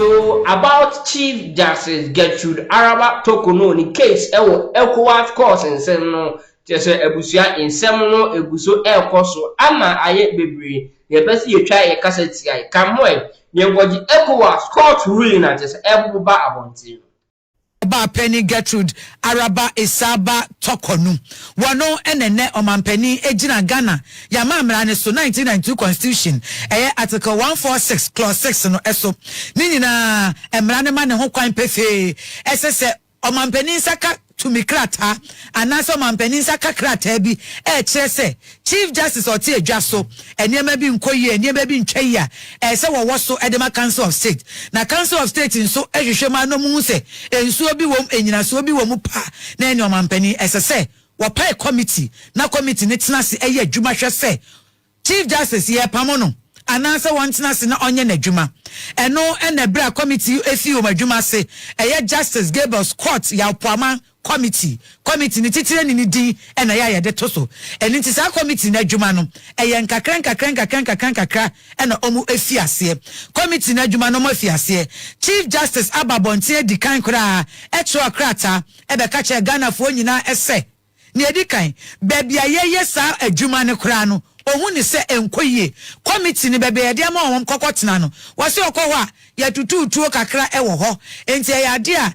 So about Chief Justice Gertrude Araba Tokono in case ECOWAS course and sem no just ebusia in sem no ebuso ekoso ama aye bebre ye pese ye twa ye kaseti ai kamoy ye ngoji ECOWAS court ruling na just ebuba abonti ba Penny Gertrude Araba Isaba Tokonu wano enene omampeni ejina Ghana ya mamra ne so 1992 constitution article 146 clause 6 no eso ni nyina emra ne ma ne ho kwan pefe esese omampeni saka tumikrata anaso omampeni saka krata bi kyerese Chief Justice Oti Adwaso enema bi nkoyi enema bi ntwai a se wo so edema Council of State na Council of State nso ehwehwema no mu se ensuo bi wom enyinaso bi wom pa na eni omampeni esese wo pa committee na committee ne tena se eye adwuma hwe se Chief Justice ye pamono anansa wantena se na onye na adwuma eno ena bra committee efi o madwuma se eye Justice Gabriel Scott ya poama committee ni titire ni di ena ya de toso eni nti sa committee na adwuma no eye nkakra ena omu efiase committee na adwuma no mo efiase Chief Justice Ababonte di kan kra etro akrata ebe ka che Ghana fo nyina ese ni edi kan bebia ye sa adwuma ne kra no ohun ni se enkoyie committee ni bebe ye de ama won kokotena no wose okoho a ya tututuo kakra ewo ho enti ya de a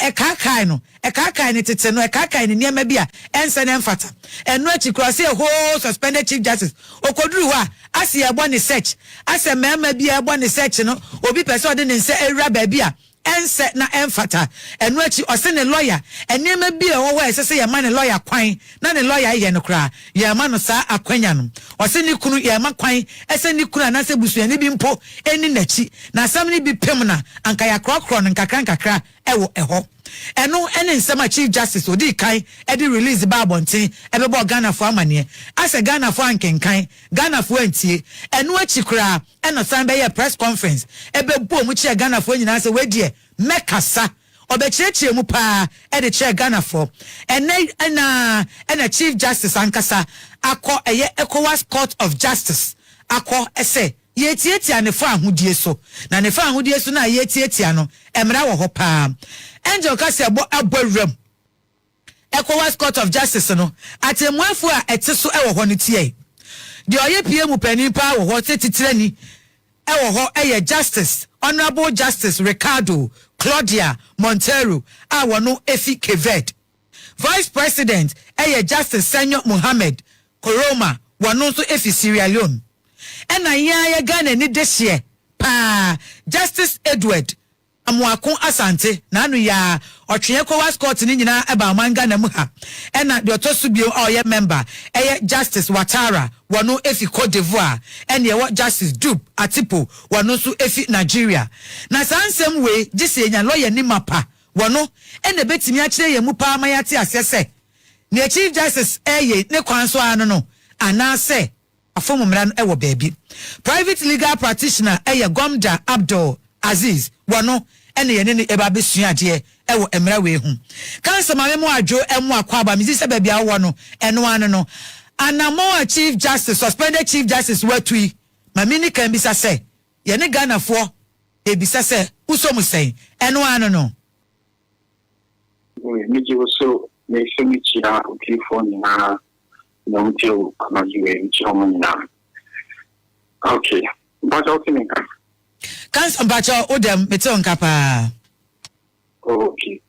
ekakai no ekakai ni tete no ekakai ni niam bia ense ne mfata eno achikrase ho suspended Chief Justice okoduru ho a ase ye bo ni search ase mema bia bo ni search no obi pese ode ne nse ewura ba bia ense na emfata eno achi ose ne lawyer enema bi e wo esese ye ma ne lawyer kwan na ne lawyer ye no kra ye ma no sa akwanya no ose ni kunu ye ma kwan ese ni kunu na se busuani bi mpo eni nachi na sam ni bi pem na anka ya krokro no nkakra ewo eho eno ene nsema Chief Justice odi kan edi release ba bonten ebebo Ghana fo amane ase Ghana fo ankenkan Ghana fo antie eno achi kra eno san be ye press conference ebebo mu chi Ghana fo nyina se wedie mekasa obechechie mu pa ede che Ghana fo ena Chief Justice ankasa akọ eye ECOWAS Court of Justice akọ ese yetietia ne fa ahodie so na ne fa ahodie so na yetietia no emra wo ho pa Angel Kasi abowram ECOWAS Court of Justice no atemuafo a ete so ewo ho ne tie de oye pie mu panin pa wo ho tetitirani ewo ho eye Justice Honorable Justice Ricardo Claudia Montero a wono efi Kevet Vice President eye Justice Senyo Mohammed Koroma wono so efi Sierra Leone ena ya Ghana ni dehye pa Justice Edward Amwakon Asante na anu ya otwe ECOWAS court ni nyina eba manga na mu ha ena de otosu bio oye member eye Justice Watara wono efi Cote d'Ivoire ene ye Justice Dub Atipo wono so efi Nigeria na sansem we gise enya lawyer ni mapa wono ene betimi a kire ye mu pa mayate asese ne Chief Justice eye ne kwanso anu no anase afomu mra no ewo baabi private legal practitioner eye Gomda Abdul Aziz wono ene ye ne eba besuade ewo emra we hu kansa mame mu adwo emu akwaba mi se baabi awo no eno anu no anamo Chief Justice suspended Chief Justice watui mame ni kan bisa se ye ne Ghana fo e bisa se usomu sen eno anu no mi ji so me se mi chira okay for na no mtio kama jiwe mchomo na okay but okay nka Can't bacha odem meton kapa. Okay.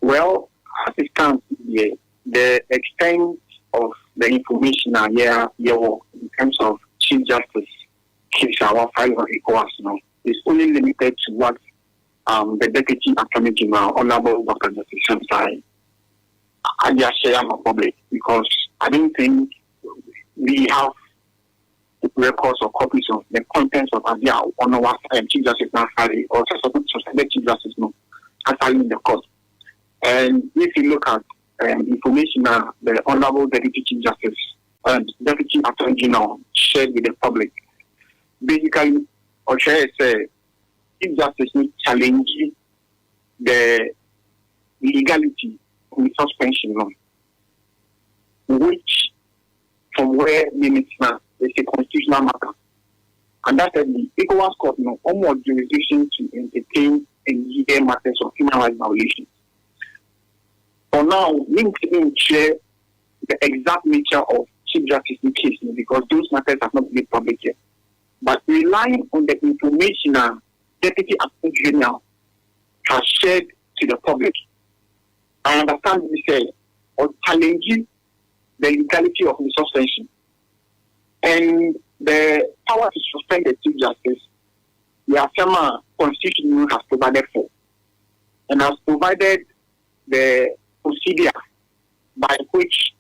Well, as it stands here, the extent of the information here in terms of Chief Justice keeps our file on ECOWAS now is only limited to what the Deputy Attorney General, Honorable Dr. Justice Shamsai, I just share my public because I don't think we have records or copies of the contents of Adia on our Chief Justice Nafari or suspended Chief Justice no actually in the court. And if you look at information the Honorable Deputy Chief Justice and Deputy Attorney General shared with the public, basically, or share say Chief Justice needs challenging the legality of the suspension law, which from where limits now. It's a constitutional matter. And that's the ECOWAS court no almost jurisdiction to entertain and hear matters of human rights violations. For now, we need share the exact nature of Chief Justice case because those matters have not been public yet. But relying on the information Deputy Attorney General has shared to the public, I understand what he said, or challenging the legality of the suspension and the power to suspend the Chief Justice, the Asama Constitution has provided for, and has provided the procedure by which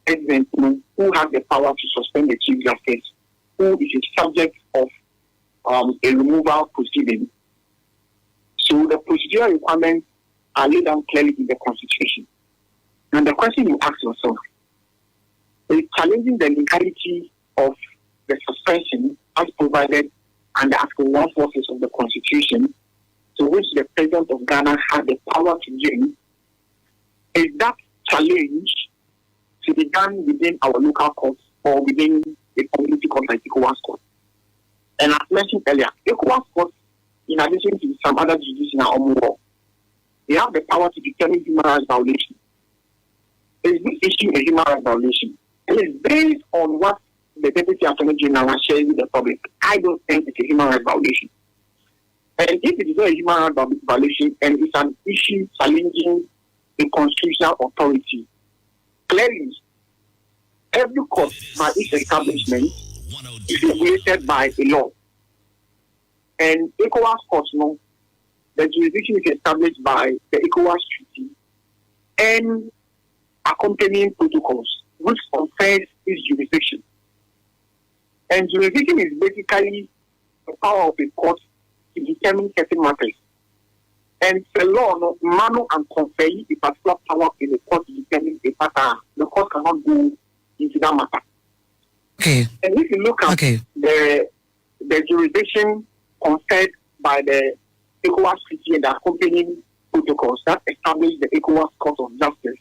President who has the power to suspend the Chief Justice, who is a subject of a removal proceeding. So the procedural requirements are laid down clearly in the Constitution. And the question you ask yourself is challenging the legality of the suspension as provided under Article 146 of the Constitution, to which the President of Ghana has the power to bring. Is that challenge to be done within our local courts or within a community court like ECOWAS court? And as mentioned earlier, ECOWAS court, in addition to some other jurisdictions in our law, they have the power to determine human rights violation. Is this issue a human rights violation? It is based on what the Deputy Attorney General has shared with the public. I don't think it's a human rights violation. And if it is not a human rights violation and it's an issue challenging the constitutional authority, clearly, every court by its establishment is regulated by a law. And ECOWAS courts, the jurisdiction is established by the ECOWAS Treaty and accompanying protocols, which confers its jurisdiction. And jurisdiction is basically the power of a court to determine certain matters. And the law, manu and confer a particular power in the court to determine a matter. The court cannot go into that matter. Okay. And if you look at the jurisdiction conferred by the ECOWAS Treaty and the accompanying protocols that establish the ECOWAS Court of Justice,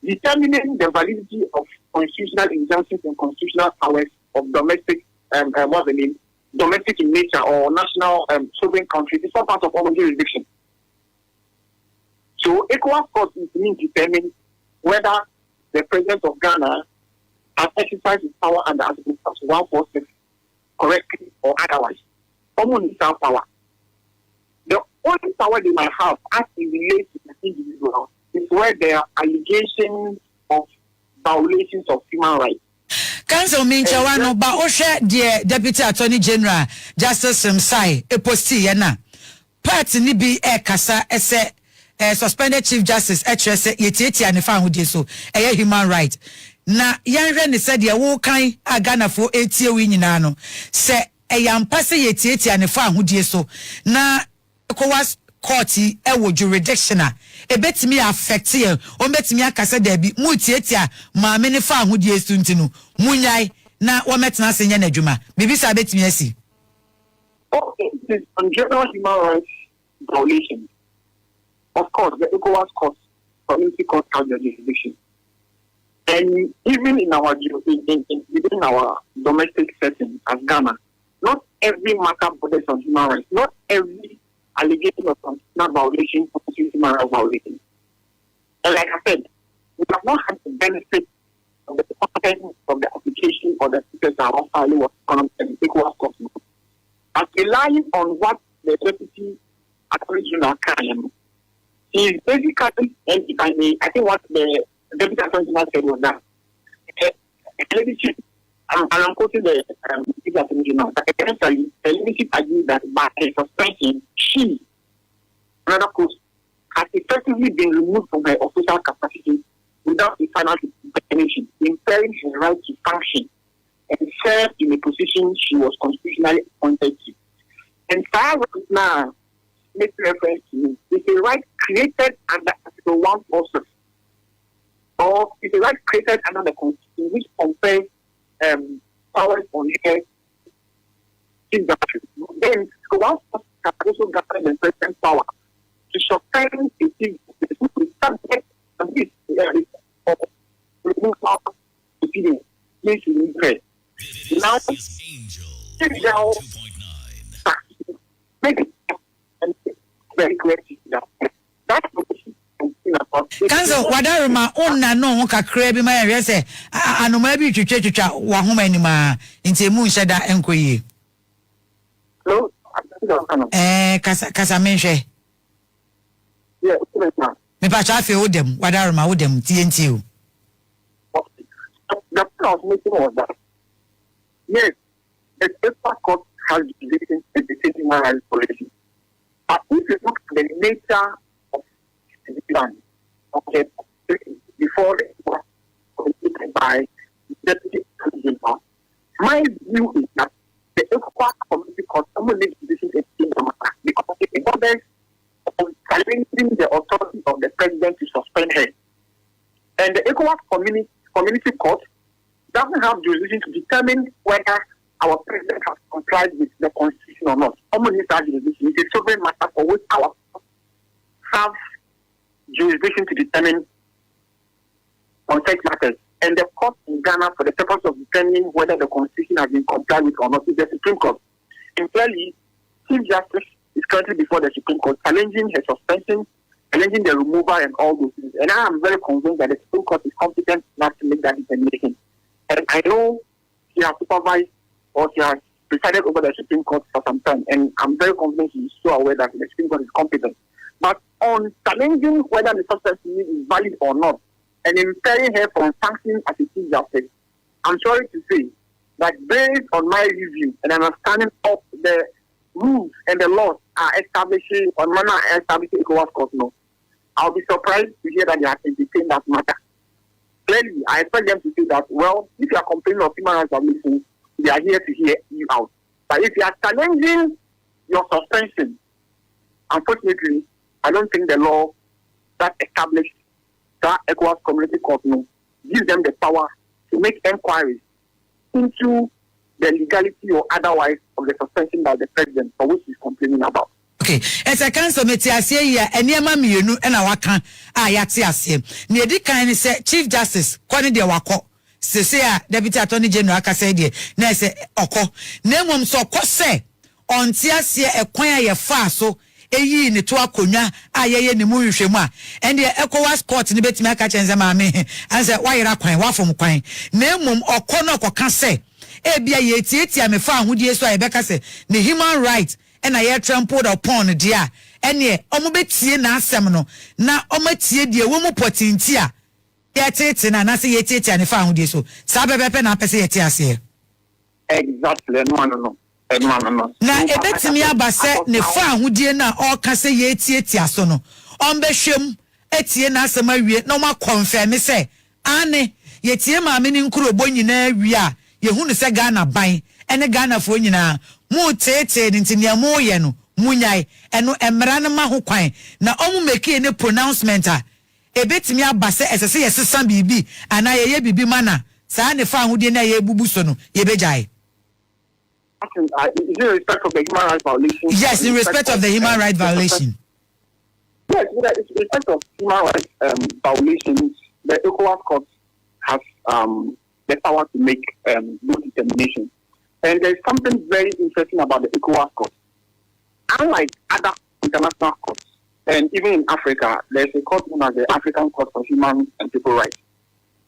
determining the validity of constitutional injunctions and constitutional powers of domestic, domestic in nature or national sovereign countries is not part of our jurisdiction. So ECOWAS Court is to determine whether the President of Ghana has exercised his power under Article 146 correctly or otherwise. Common power. The only power they might have as it relates to the individual is where there are allegations of violations of human rights. Council Minchawano ba Osha dear Deputy Attorney General Justice Msai Eposti Yana Part ni bi kasa ese suspended Chief Justice HSE yetieti anefa ahudie so human right na yanhwe ne said ye wo kan aganafo etie wi nyina no se eyampa se yetieti anefa ahudie so na ECOWAS court ewo jurisdiction ebetimi affect ye o betimi akasa da bi mu tietia ma me ne fa ahudie so ntinu munyai na wo metena se nya na adwuma bibisa betimi asi. Okay, this is on general human rights violation. Of course, the ECOWAS court, community court has the jurisdiction. And even in our within our domestic setting as Ghana, not every matter borders on human rights. Not every allegation of constitutional violation constitutes human rights violation. And like I said, we have not had the benefit of the content of the application or the process of filing was on the ECOWAS court. But relying on what the Deputy Attorney General can, he is basically, and if I may, I think what the Deputy Attorney General said was that, and I'm quoting the Deputy Attorney General, that essentially, the leadership agreed that by a suspension, she, another court, has effectively been removed from her official capacity without a final determination, impairing her right to function and serve in a position she was constitutionally appointed to. And far now, make reference to is a right created under Article 146, or is a right created under the Constitution which confers powers on her. Then, one can also govern the president's power to suspend a civil who is subject to this removal proceedings. Now, make it very clear that that's Council, wadaruma onna no ho kakra bi ma yɛ sɛ anoma bi twetwetwa wa homa anima nti mu nhyɛ da enkoyi. Hello, kasa menhwɛ. Yeah, me pa cha fe odem wadaruma odem TNT o. The point of making was that yes, the paper court has jurisdiction in the human rights violation. But if you look at the nature of the plan, okay, before it was completed by the Deputy President, my view is that the ECOWAS Community Court only decision is in the matter because it governs on challenging the authority of the President to suspend her. And the ECOWAS Community Court doesn't have jurisdiction to determine whether our President has complied with the Constitution or not. Only has jurisdiction. It's a sovereign matter for which our have jurisdiction to determine on such matters. And the court in Ghana, for the purpose of determining whether the Constitution has been complied with or not, is the Supreme Court. And clearly, Chief Justice is currently before the Supreme Court, challenging her suspension, challenging the removal and all those things. And I am very convinced that the Supreme Court is competent enough to make that determination. And I know she has supervised or she has presided over the Supreme Court for some time. And I'm very convinced she is so aware that the Supreme Court is competent. But on challenging whether the suspension is valid or not, and impairing her from functioning as a Chief Justice, I'm sorry to say that based on my review and understanding of the rules and the laws are establishing on manner establishing ECOWAS court law, I'll be surprised to hear that they have entertained that matter. Clearly, I expect them to say that, well, if you are complaining of human rights violations, they are here to hear you out. But if you are challenging your suspension, unfortunately, I don't think the law that established that ECOWAS Community Court gives them the power to make inquiries into the legality or otherwise of the suspension by the President for which he's complaining about. Okay, as a council meeting, I say here, and near mammy, you know, and I can, yati near the kind of say, Chief Justice, Connie de Wako, Cecilia, Deputy Attorney General, Cassady, Nese, Oko, Nemum so say, on Tiasia, a quaya faso, eyi ne to akonya ayeye ne mu hwehwemu a ende ECOWAS court ne betima ka chenze ma me anse wayera kwan wafom kwan na mmom okono okoka se ebia ye tietia me fa ahodie so ayebeka se ne human right na ye trampled upon dia ene omo betie na asem no na omatie die wo mu potinti a ye tete na se ye tietia ne fa ahodie so sa bebepe na pese ye tie ase exactly no na ebetimi abase ne fa ahodie na o ka se ye tietia so no ombehwem etie na asem awie na ma confirm se ane ye tie ma me ni nkurobo nyina awie a ye hunu se Ghana ban ene Ghana fo nyina mu tete ntinia mu ye no munyai eno emra ne ma ho kwan na omu make ne pronouncement a ebetimi abase esese ye sesa bibi ana ye bibi mana saa ne fa ahodie na ye bubu so no ye bejai. Is in respect of the human rights violation? Yes, in respect of the human rights violation. Yes, in respect of human rights violations, the ECOWAS court has the power to make those determinations. And there's something very interesting about the ECOWAS court. Unlike other international courts, and even in Africa, there's a court known as the African Court for Human and People Rights.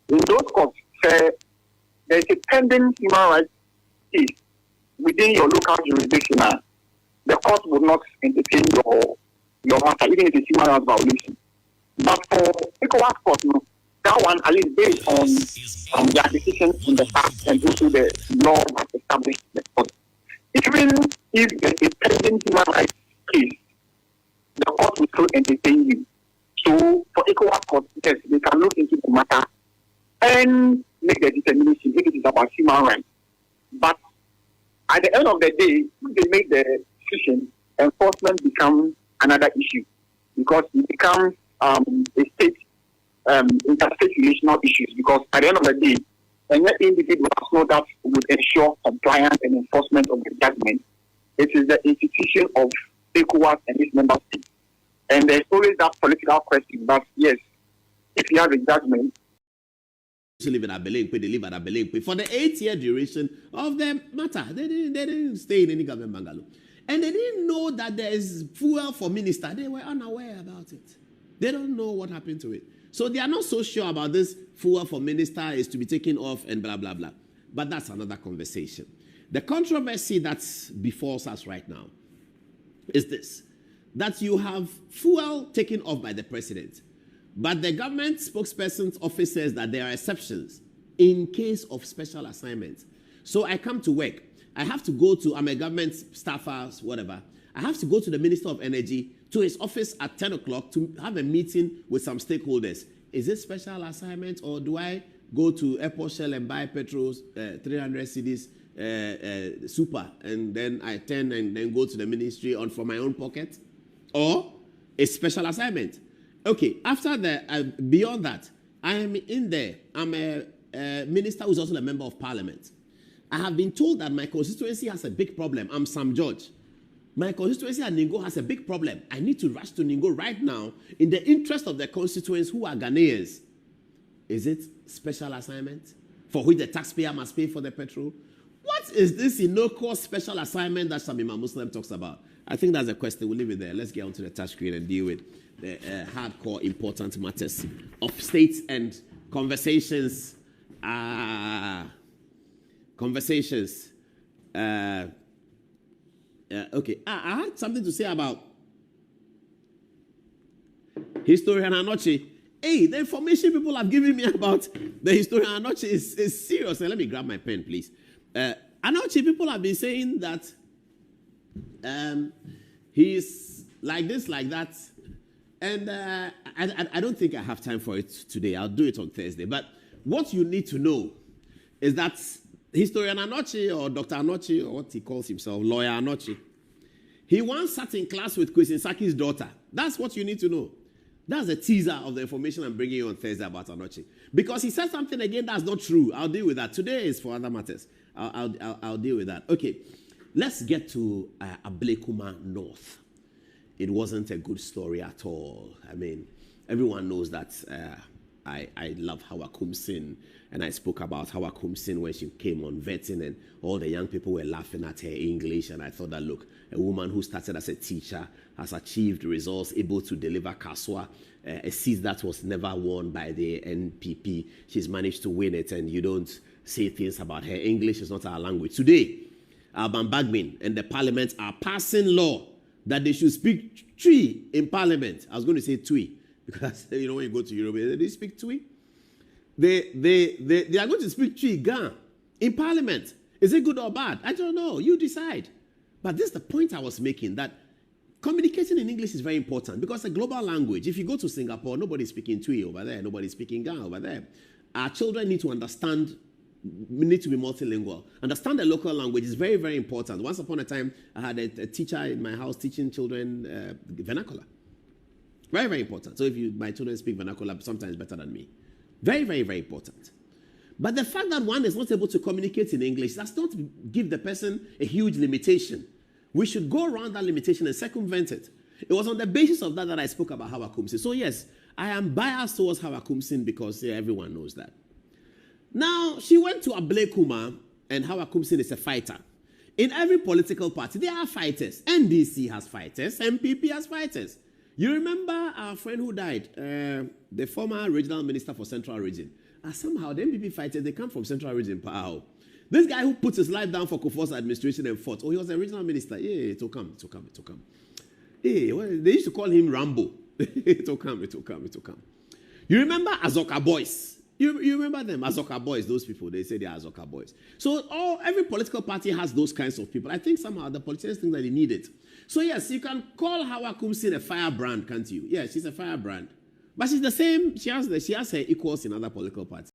In those courts, there's a pending human rights case within your local jurisdiction, the court would not entertain your matter, even if it's human rights violation. But for ECOWAS court, that one, at least based on the decision in the past and also the law that established the court. Even if there's a pending human rights case, the court will still entertain you. So for ECOWAS court, yes, they can look into the matter and make the determination if it is about human rights. But at the end of the day, if they make the decision, enforcement becomes another issue because it becomes a state, interstate relational issues. Because at the end of the day, any individual know that would ensure compliance and enforcement of the judgment. It is the institution of ECOWAS and its member states. And there's always that political question that, yes, if you have a judgment, live in Abelenkwe, they live at Abelenkwe for the 8-year duration of the matter. They didn't stay in any government bungalow. And they didn't know that there is fuel for minister. They were unaware about it. They don't know what happened to it. So they are not so sure about this fuel for minister is to be taken off and blah, blah, blah. But that's another conversation. The controversy that's before us right now is this, that you have fuel taken off by the president. But the government spokesperson's office says that there are exceptions in case of special assignments. So I come to work. I have to go to, I'm a government staffer, whatever. I have to go to the Minister of Energy, to his office at 10 o'clock to have a meeting with some stakeholders. Is it special assignment, or do I go to Airport Shell and buy petrol, 300 cedis, super, and then I turn and then go to the ministry on from my own pocket? Or a special assignment? Okay, after that, beyond that, I am in there. I'm a minister who's also a member of parliament. I have been told that my constituency has a big problem. I'm Sam George. My constituency at Ningo has a big problem. I need to rush to Ningo right now in the interest of the constituents who are Ghanaians. Is it special assignment for which the taxpayer must pay for the petrol? What is this innocuous special assignment that Shamima Muslim talks about? I think that's a question. We'll leave it there. Let's get onto the touch screen and deal with the hardcore important matters of states and conversations. Okay, I had something to say about Historian Anoche. Hey, the information people have given me about the Historian Anoche is serious. Let me grab my pen, please. Anoche, people have been saying that he's like this, like that. And I don't think I have time for it today. I'll do it on Thursday. But what you need to know is that Historian Anoche, or Dr. Anoche, or what he calls himself, Lawyer Anoche, he once sat in class with Kwesi Saki's daughter. That's what you need to know. That's a teaser of the information I'm bringing you on Thursday about Anoche. Because he said something again that's not true. I'll deal with that. Today is for other matters. I'll deal with that. Okay, let's get to Ablekuma North. It wasn't a good story at all. I mean, everyone knows that I love Hawa Kumsin, and I spoke about Hawa Kumsin when she came on vetting, and all the young people were laughing at her English, and I thought that, look, a woman who started as a teacher has achieved results, able to deliver Kaswa, a seat that was never won by the NPP. She's managed to win it, and you don't say things about her. English is not our language. Today, Alban Bagmin and the parliament are passing law that they should speak Twi in parliament. I was going to say Twi, because you know when you go to Europe, they speak Twi. They are going to speak Twi Ga in parliament. Is it good or bad? I don't know. You decide. But this is the point I was making, that communicating in English is very important because it's a global language. If you go to Singapore, nobody's speaking Twi over there. Nobody's speaking Ga over there. Our children need to understand. We need to be multilingual. Understand the local language is very, very important. Once upon a time, I had a teacher in my house teaching children vernacular. Very, very important. So if my children speak vernacular, sometimes better than me. Very, very, very important. But the fact that one is not able to communicate in English does not give the person a huge limitation. We should go around that limitation and circumvent it. It was on the basis of that I spoke about Hawa Kumsin. So yes, I am biased towards Hawa Kumsin because everyone knows that. Now, she went to Ablekuma, and Hawa Kumsin is a fighter. In every political party, there are fighters. NDC has fighters. MPP has fighters. You remember our friend who died, the former regional minister for Central Region. Somehow, the MPP fighters, they come from Central Region. Pow. This guy who put his life down for Kufuor's administration and fought. Oh, he was a regional minister. Yeah, it will come. Hey, well, they used to call him Rambo. It will come. You remember Azoka Boys? You remember them, Azoka Boys, those people, they say they are Azoka Boys. So every political party has those kinds of people. I think somehow the politicians think that they need it. So yes, you can call Hawa Kumsin a firebrand, can't you? Yeah, she's a firebrand. But she's the same, she has her equals in other political parties.